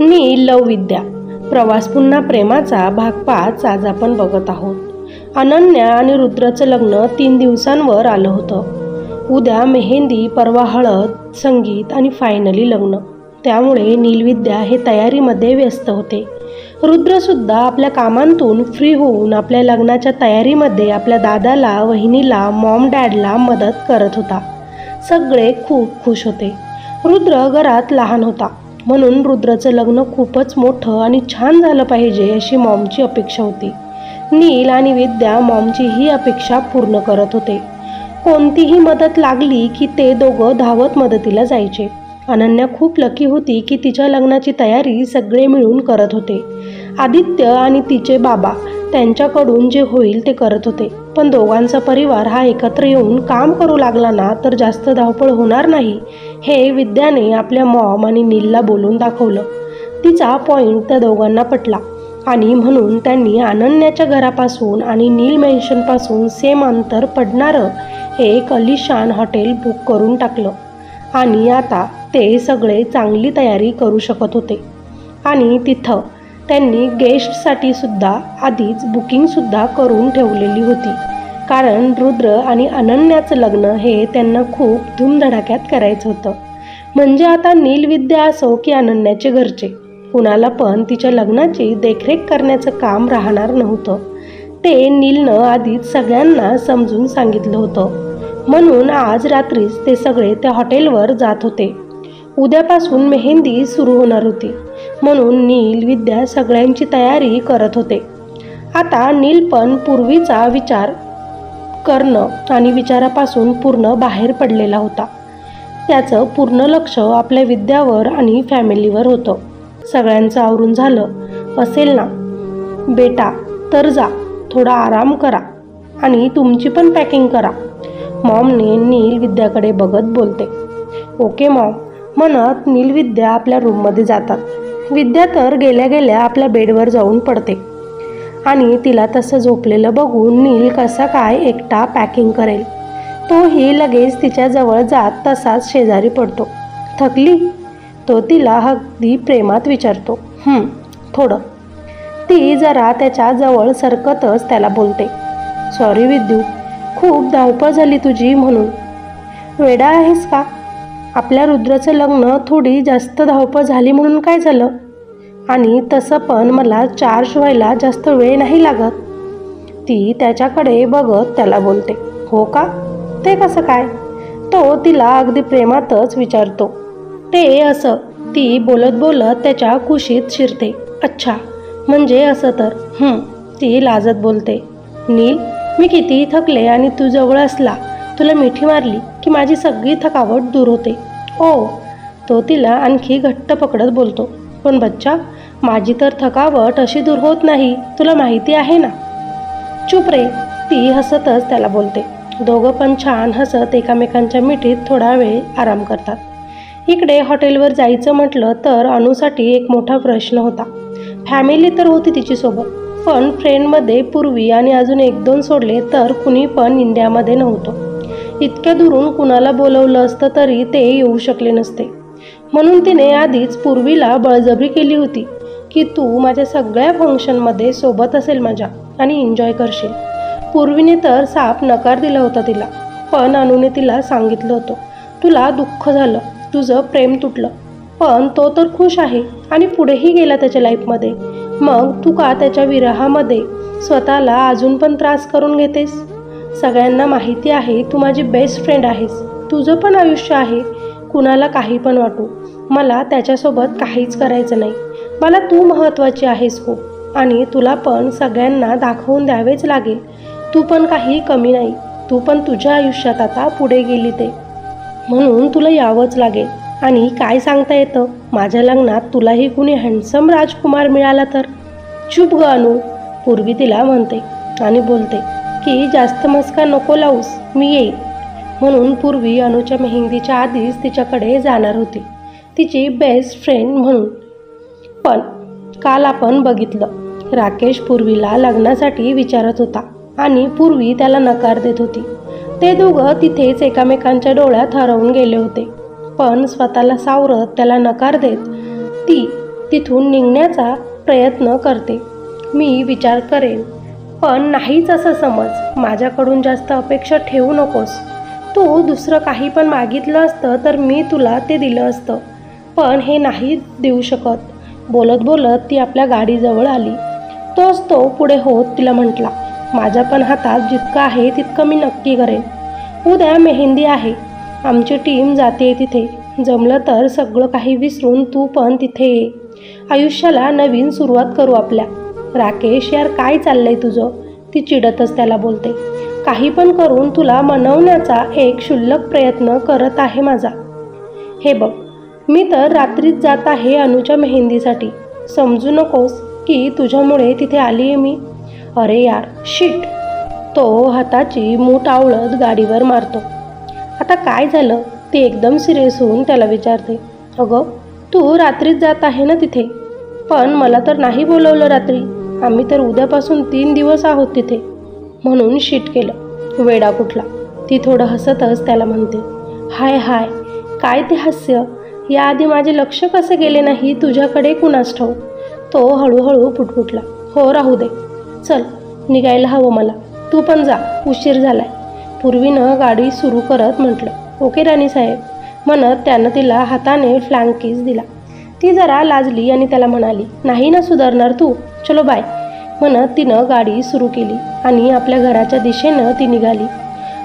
नील लवविद्या प्रवास पुन्हा प्रेमाचा भाग 5 आज आपण बघत आहोत. अनन्या आणि रुद्रचं लग्न 3 दिवसांवर आलं होतं. उद्या मेहंदी, परवा हळद, संगीत आणि फायनली लग्न. त्यामुळे नीलविद्या हे तयारीमध्ये व्यस्त होते. रुद्रसुद्धा आपल्या कामांतून फ्री होऊन आपल्या लग्नाच्या तयारीमध्ये आपल्या दादाला, वहिनीला, मॉम डॅडला मदत करत होता. सगळे खूप खुश होते. रुद्र घरात लहान होता, म्हणून रुद्रचं लग्न खूपच मोठं आणि छान झालं पाहिजे अशी मॉमची अपेक्षा होती. नील आणि विद्या मॉमची ही अपेक्षा पूर्ण करत होते. कोणतीही मदत लागली की ते दोघं धावत मदतीला जायचे. अनन्या खूप लकी होती की तिच्या लग्नाची तयारी सगळे मिळून करत होते. आदित्य आणि तिचे बाबा त्यांच्याकडून जे होईल ते करत होते. पण दोघांचा परिवार हा एकत्र येऊन काम करू लागला ना तर जास्त धावपळ होणार नाही हे विद्याने आपल्या मॉम आणि नीलला बोलून दाखवलं. तिचा पॉईंट त्या दोघांना पटला आणि म्हणून त्यांनी अनन्याच्या घरापासून आणि नील मेन्शनपासून सेम अंतर पडणारं एक अलिशान हॉटेल बुक करून टाकलं. आणि आता ते सगळे चांगली तयारी करू शकत होते. आणि तिथं त्यांनी गेस्टसाठी सुद्धा आधीच बुकिंगसुद्धा करून ठेवलेली होती. कारण रुद्र आणि अनन्याचं लग्न हे त्यांना खूप धूमधडाक्यात करायचं होतं. म्हणजे आता नीलविद्या असो की अनन्याचे घरचे, कुणाला पण तिच्या लग्नाची देखरेख करण्याचं काम राहणार नव्हतं. ते नीलनं आधीच सगळ्यांना समजून सांगितलं होतं. म्हणून आज रात्रीच ते सगळे त्या हॉटेलवर जात होते. उद्यापासून मेहंदी सुरू होणार होती, म्हणून नील, विद्या सगळ्यांची तयारी करत होते. आता नील पण पूर्वीचा विचार करणं आणि विचारापासून पूर्ण बाहेर पडलेला होता. त्याचं पूर्ण लक्ष आपल्या विद्यावर आणि फॅमिलीवर होतं. सगळ्यांचं आवरून झालं असेल ना बेटा, तर जा थोडा आराम करा आणि तुमची पण पॅकिंग करा. मॉमने नील विद्याकडे बघत बोलते. ओके मॉम म्हणत नीलविद्या आपल्या रूममध्ये जातात. विद्या तर गेल्या गेल्या आपल्या बेडवर जाऊन पडते आणि तिला तसं झोपलेलं बघून नील कसा काय एकटा पॅकिंग करेल. तोही लगेच तिच्याजवळ जात तसाच शेजारी पडतो. थकली? तो तिला अगदी प्रेमात विचारतो. थोडं. ती जरा त्याच्या जवळ सरकतच त्याला बोलते. सॉरी विद्यू, खूप धावपळ झाली तुझी म्हणून. वेडा आहेस का? आपल्या रुद्राचं लग्न थोडी जास्त धावपळ झाली म्हणून काय झालं? आणि तसं पण मला चार्ज व्हायला जास्त वेळ नाही लागत. ती त्याच्याकडे बघत त्याला बोलते. हो का? ते कसं काय? तो तिला अगदी प्रेमातच विचारतो. ते असं. ती बोलत बोलत त्याच्या कुशीत शिरते. अच्छा, म्हणजे असं तर. ती लाजत बोलते. नील, मी कितीही थकले आणि तू जवळ असला, तुला मिठी मारली की माझी सगळी थकावट दूर होते. ओ, तो तिला आणखी घट्ट पकडत बोलतो. पण बच्चा, माझी तर थकावट अशी दूर होत नाही, तुला माहिती आहे ना. चुप रे, ती हसतच त्याला बोलते. दोघं पण छान हसत एकमेकांच्या मिठीत थोडा वेळ आराम करतात. इकडे हॉटेलवर जायचं म्हटलं तर अनुसाठी एक मोठा प्रश्न होता. फॅमिली तर होती तिच्यासोबत, पण फ्रेंडमध्ये पूर्वी आणि अजून 1-2 सोडले तर कुणी पण इंडियामध्ये नव्हतं. इतक्या दुरून कुणाला बोलवलं असतं तरी ते येऊ शकले नसते. म्हणून तिने आधीच पूर्वीला बळजबरी केली होती की तू माझ्या सगळ्या फंक्शनमध्ये सोबत असेल माझ्या आणि एन्जॉय करशील. पूर्वीने तर साफ नकार दिला होता तिला, पण अनुने तिला सांगितलं होतं तुला दुःख झालं, तुझं प्रेम तुटलं, पण तो तर खुश आहे आणि पुढेही गेला त्याच्या लाईफमध्ये. मग तू का त्याच्या विरहामध्ये स्वतःला अजून पण त्रास करून घेतेस? सगळ्यांना माहिती आहे तू माझी बेस्ट फ्रेंड आहेस. तुझं पण आयुष्य आहे, कुणाला काही पण वाटू, मला त्याच्यासोबत काहीच करायचं नाही. मला तू महत्त्वाची आहेस खूप आणि तुला पण सगळ्यांना दाखवून द्यावेच लागेल. तू पण काही कमी नाही. तू पण तुझ्या आयुष्यात आता पुढे गेली ते, म्हणून तुला यावंच लागेल. आणि काय सांगता येतं, माझ्या लग्नात तुलाही कुणी हँडसम राजकुमार मिळाला तर. चुप ग अनु, पूर्वी तिला म्हणते आणि बोलते की जास्त मस्का नको लावूस, मी येईल. म्हणून पूर्वी अनुच्या मेहंदीच्या आधीच तिच्याकडे जाणार होती, तिची बेस्ट फ्रेंड म्हणून. पण काल आपण बघितलं, राकेश पूर्वीला लग्नासाठी विचारत होता आणि पूर्वी त्याला नकार देत होती. ते दोघं तिथेच एकमेकांच्या डोळ्यात हरवून गेले होते. पण स्वतःला सावरत त्याला नकार देत ती तिथून निघण्याचा प्रयत्न करते. मी विचार करेन, पण नाहीच असं समज. माझ्याकडून जास्त अपेक्षा ठेवू नकोस. तू दुसरं काही पण मागितलं असतं तर मी तुला ते दिलं असतं, पण हे नाही देऊ शकत. बोलत बोलत ती आपल्या गाडीजवळ आली. तोच तो पुढे होत तिला म्हटला, माझ्या पण हातात जितकं आहे तितकं मी नक्की करेन. उद्या मेहंदी आहे, आमची टीम जाते तिथे. जमलं तर सगळं काही विसरून तू पण तिथे ये. आयुष्याला नवीन सुरुवात करू आपल्या. राकेश यार, काय चाललंय तुझं? ती चिडतच त्याला बोलते. काही पण करून तुला मनवण्याचा एक क्षुल्लक प्रयत्न करत आहे माझा. हे बघ, मी तर रात्रीच जात आहे अनुच्या मेहंदीसाठी. समजू नकोस की तुझ्यामुळे तिथे आली आहे मी. अरे यार, शिट. तो हाताची मूठ आवळत गाडीवर मारतो. आता काय झालं? ती एकदम सिरियस होऊन त्याला विचारते. अगं, तू रात्रीच जात आहे ना तिथे? पण मला तर नाही बोलवलं रात्री. आम्ही तर उद्यापासून 3 दिवस आहोत तिथे. म्हणून शिट केलं. वेडा कुठला. ती थोडं हसतच त्याला म्हणते. हाय हाय, काय ते हास्य. याआधी माझे लक्ष कसे गेले नाही तुझ्याकडे कुणास ठाऊक. तो हळूहळू पुटपुटला. हो, राहू दे. चल, निघायला हवं मला. तू पण जा, उशीर झालाय. पूर्वीनं गाडी सुरू करत म्हटलं. ओके राणीसाहेब, म्हणत त्यानं तिला हाताने फ्लँक किस दिला. ती जरा लाजली आणि त्याला म्हणाली, नाही ना सुधारणार तू, चलो बाय. म्हणत तिनं गाडी सुरू केली आणि आपल्या घराच्या दिशेनं ती निघाली.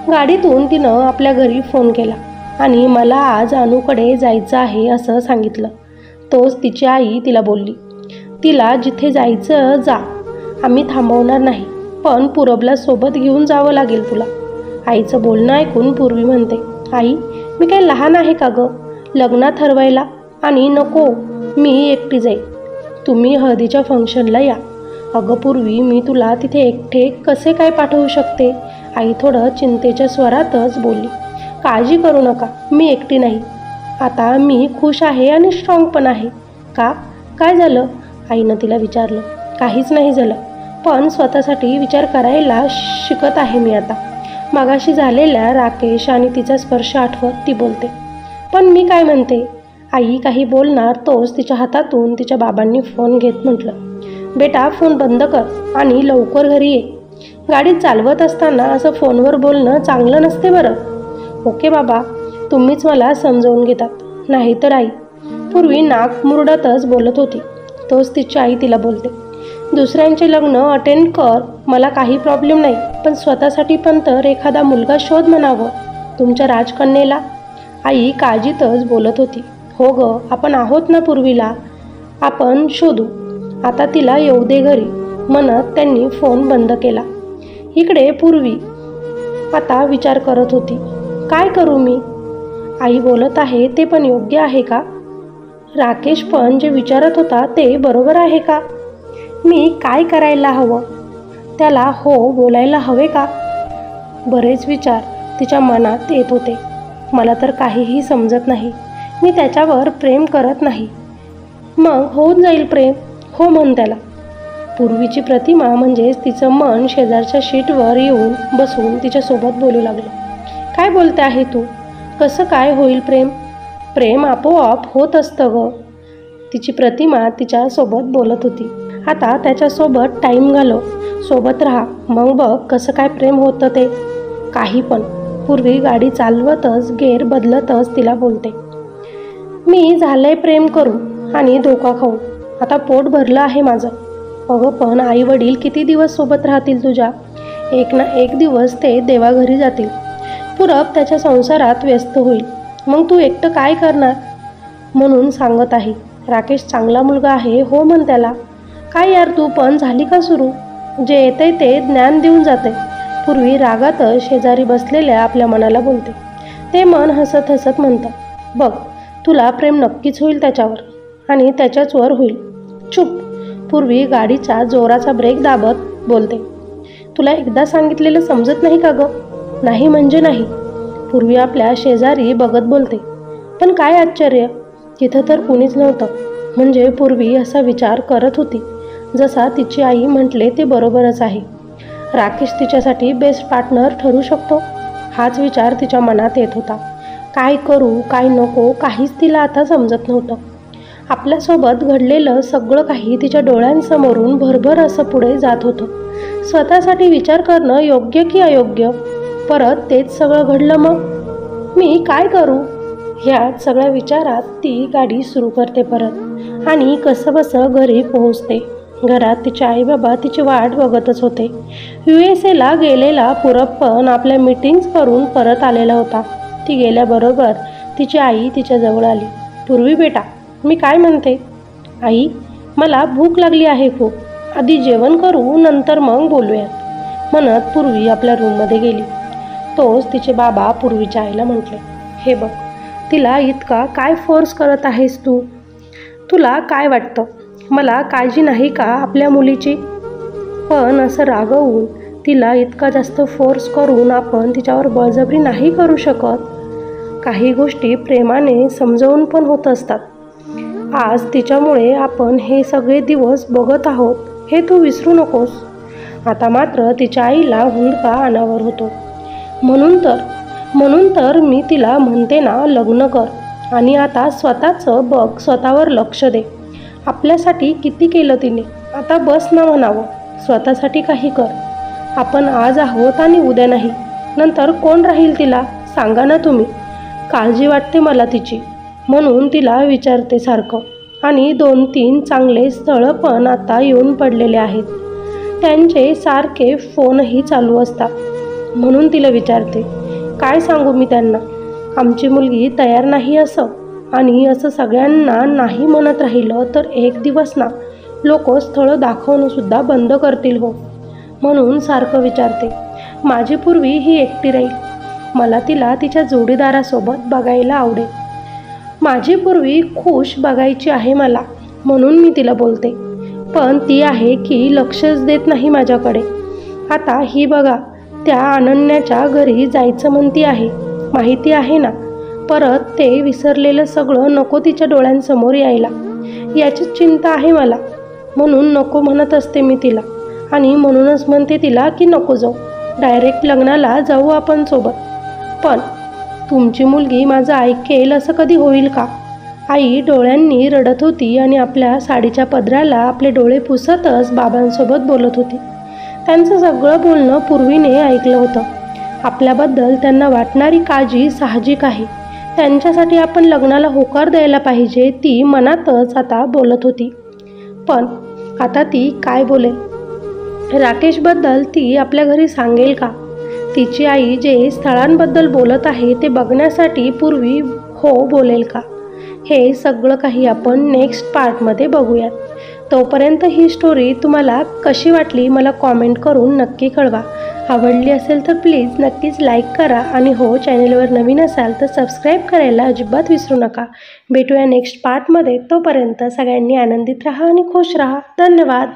गाडीतून तिनं आपल्या घरी फोन केला आणि मला आज अनुकडे जायचं आहे असं सांगितलं. तोच तिची आई तिला बोलली, तिला जिथे जायचं जा, आम्ही थांबवणार नाही, पण पूरबला सोबत घेऊन जावं लागेल तुला. आईचं बोलणं ऐकून पूर्वी म्हणते, आई, मी काही लहान आहे का गं लग्नात ठरवायला? आणि नको, मी एकटी जाईल. तुम्ही हळदीच्या फंक्शनला या. अगं पूर्वी, मी तुला तिथे एकटे कसे काय पाठवू शकते? आई थोडं चिंतेच्या स्वरातच बोलली. काळजी करू नका, मी एकटी नाही. आता मी खुश आहे आणि स्ट्रॉंग पण आहे. का? काय झालं? आईनं तिला विचारलं. काहीच नाही झालं, पण स्वतःसाठी विचार करायला शिकत आहे मी आता. मगाशी झालेल्या राकेश आणि तिचा स्पर्श आठवत ती बोलते. पण मी काय म्हणते? आई काही बोलणार तोच तिच्या हातातून तिच्या बाबांनी फोन घेत म्हटलं, बेटा फोन बंद कर आणि लवकर घरी ये. गाडी चालवत असताना असं फोनवर बोलणं चांगलं नसते बरं. ओके बाबा, तुम्हीच मला समजावून घेतात. नाही तर आई. पूर्वी नाक मुरडतच बोलत होती. तोच तिची आई तिला बोलते, दुसऱ्यांचे लग्न अटेंड कर, मला काही प्रॉब्लेम नाही, पण स्वतःसाठी पण तर एखादा मुलगा शोध म्हणावं तुमच्या राजकन्येला. आई काळजीतच बोलत होती. हो गं, आपण आहोत ना पूर्वीला, आपण शोधू. आता तिला येऊ दे घरी. म्हणत त्यांनी फोन बंद केला. इकडे पूर्वी आता विचार करत होती, काय करू मी? आई बोलत आहे ते पण योग्य आहे का? राकेश पण जे विचारत होता ते बरोबर आहे का? मी काय करायला हवं? त्याला हो बोलायला हवे का? बरेच विचार तिच्या मनात येत होते. मला तर काहीही समजत नाही. मी त्याच्यावर प्रेम करत नाही. मग होऊन जाईल प्रेम, हो म्हण त्याला. पूर्वीची प्रतिमा म्हणजेच तिचं मन शेजारच्या शीटवर येऊन बसून तिच्यासोबत बोलू लागलं. काय बोलते आहे तू? कसं काय होईल प्रेम? प्रेम आपोआप होत असतं गं. तिची प्रतिमा तिच्यासोबत बोलत होती. आता त्याच्यासोबत टाईम घालव, सोबत राहा, मग बघ कसं काय प्रेम होतं ते. काही पण. पूर्वी गाडी चालवतच गेअर बदलतच तिला बोलते, मी झालंय प्रेम करून आणि धोका खाऊन. आता पोट भरलं आहे माझं. अगं पण आई वडील किती दिवस सोबत राहतील तुझ्या? एक ना एक दिवस ते देवाघरी जातील. पूरब त्याच्या संसारात व्यस्त होईल. मग तू एकटं काय करणार? म्हणून सांगत आहे. राकेश चांगला मुलगा आहे, हो म्हण त्याला. काय यार, तू पण झाली का सुरू? जे येतंय ते ज्ञान देऊन जाते. पूर्वी रागातच शेजारी बसलेल्या आपल्या मनाला बोलते. ते मन हसत हसत म्हणतं, बघ तुला प्रेम नक्कीच होईल त्याच्यावर आणि त्याच्याचवर होईल. चुप. पूर्वी गाडीचा जोराचा ब्रेक दाबत बोलते, तुला एकदा सांगितलेलं समजत नाही का गं? नाही म्हणजे नाही. पूर्वी आपल्या शेजारी बघत बोलते. पण काय आश्चर्य, तिथं तर कुणीच नव्हतं. म्हणजे पूर्वी असा विचार करत होती जसा तिची आई म्हटले ते बरोबरच आहे. राकेश तिच्यासाठी बेस्ट पार्टनर ठरू शकतो. हाच विचार तिच्या मनात येत होता. काय करू काय नको काहीच तिला आता समजत नव्हतं. आपल्यासोबत घडलेलं सगळं काही तिच्या डोळ्यांसमोरून भरभर असं पुढे जात होतं. स्वतःसाठी विचार करणं योग्य की अयोग्य? परत तेच सगळं घडलं मग मी काय करू? ह्या सगळ्या विचारात ती गाडी सुरू करते परत आणि कसंबसं घरी पोहोचते. घरात तिचे आईबाबा तिची वाट बघतच होते. USA गेलेला पूरब पण आपल्या मीटिंग्स करून परत आलेला होता. ती गेल्याबरोबर तिची आई तिच्याजवळ आली. पूर्वी बेटा, मी काय म्हणते? आई, मला भूक लागली आहे खूप. आधी जेवण करू, नंतर मग बोलूयात, म्हणत पूर्वी आपल्या रूममध्ये गेली. तोच तिचे बाबा पूर्वीच्या आईला म्हटले, हे बघ, तिला इतका काय फोर्स करत आहेस तू? तुला काय वाटतं, मला काळजी नाही का आपल्या मुलीची? पण असं रागवून तिला इतका जास्त फोर्स करून आपण तिच्यावर बळजबरी नाही करू शकत. काही गोष्टी प्रेमाने समजावून पण होत असतात. आज तिच्यामुळे आपण हे सगळे दिवस बघत आहोत, हे तू विसरू नकोस. आता मात्र तिच्या आईला हुंदका अनावर होतो. म्हणून तर मी तिला म्हणते ना, लग्न कर आणि आता स्वतःचं बघ, स्वतःवर लक्ष दे. आपल्यासाठी किती केलं तिने, आता बस ना म्हणावं. स्वतःसाठी काही कर. आपण आज आहोत आणि उद्या नाही. नंतर कोण राहील तिला, सांगा ना तुम्ही. काळजी वाटते मला तिची, म्हणून तिला विचारते सारखं. आणि 2-3 चांगले स्थळं पण आता येऊन पडलेले आहेत. त्यांचे सारखे फोनही चालू असतात. म्हणून तिला विचारते, काय सांगू मी त्यांना? आमची मुलगी तयार नाही असं. आणि असं सगळ्यांना नाही म्हणत राहिलं तर एक दिवस ना लोक स्थळं दाखवणंसुद्धा बंद करतील हो. म्हणून सारखं विचारते. माझी पूर्वी ही एकटी राहील. मला तिला तिच्या जोडीदारासोबत बघायला आवडेल. माझी पूर्वी खुश बघायची आहे मला, म्हणून मी तिला बोलते. पण ती आहे की लक्षच देत नाही माझ्याकडे. आता ही बघा, त्या अनन्याच्या घरी जायचं म्हणती आहे, माहिती आहे ना. परत ते विसरलेलं सगळं नको तिच्या डोळ्यांसमोर यायला, याचीच चिंता आहे मला. म्हणून नको म्हणत असते मी तिला. आणि म्हणूनच म्हणते तिला की नको जाऊ, डायरेक्ट लग्नाला जाऊ आपण सोबत. पण तुमची मुलगी माझं ऐकेल असं कधी होईल का? आई डोळ्यांनी रडत होती आणि आपल्या साडीच्या पदराला आपले डोळे पुसतच बाबांसोबत बोलत होती. त्यांचं सगळं बोलणं पूर्वीने ऐकलं होतं. आपल्याबद्दल त्यांना वाटणारी काळजी साहजिक आहे. त्यांच्यासाठी आपण लग्नाला होकार द्यायला पाहिजे, ती मनातच आता बोलत होती. पण आता ती काय बोलेल? राकेशबद्दल ती आपल्या घरी सांगेल का? तिची आई जे स्थळांबद्दल बोलत आहे ते बघण्यासाठी पूर्वी हो बोलेल का? हे सगळं काही आपण नेक्स्ट पार्टमध्ये बघूयात. तोपर्यंत ही स्टोरी तुम्हाला कशी वाटली मला कॉमेंट करून नक्की कळवा. आवडली असेल तर प्लीज नक्कीच लाईक करा आणि हो, चॅनलवर नवीन असाल तर सबस्क्राईब करायला अजिबात विसरू नका. भेटूया नेक्स्ट पार्टमध्ये. तोपर्यंत सगळ्यांनी आनंदित राहा आणि खुश राहा. धन्यवाद.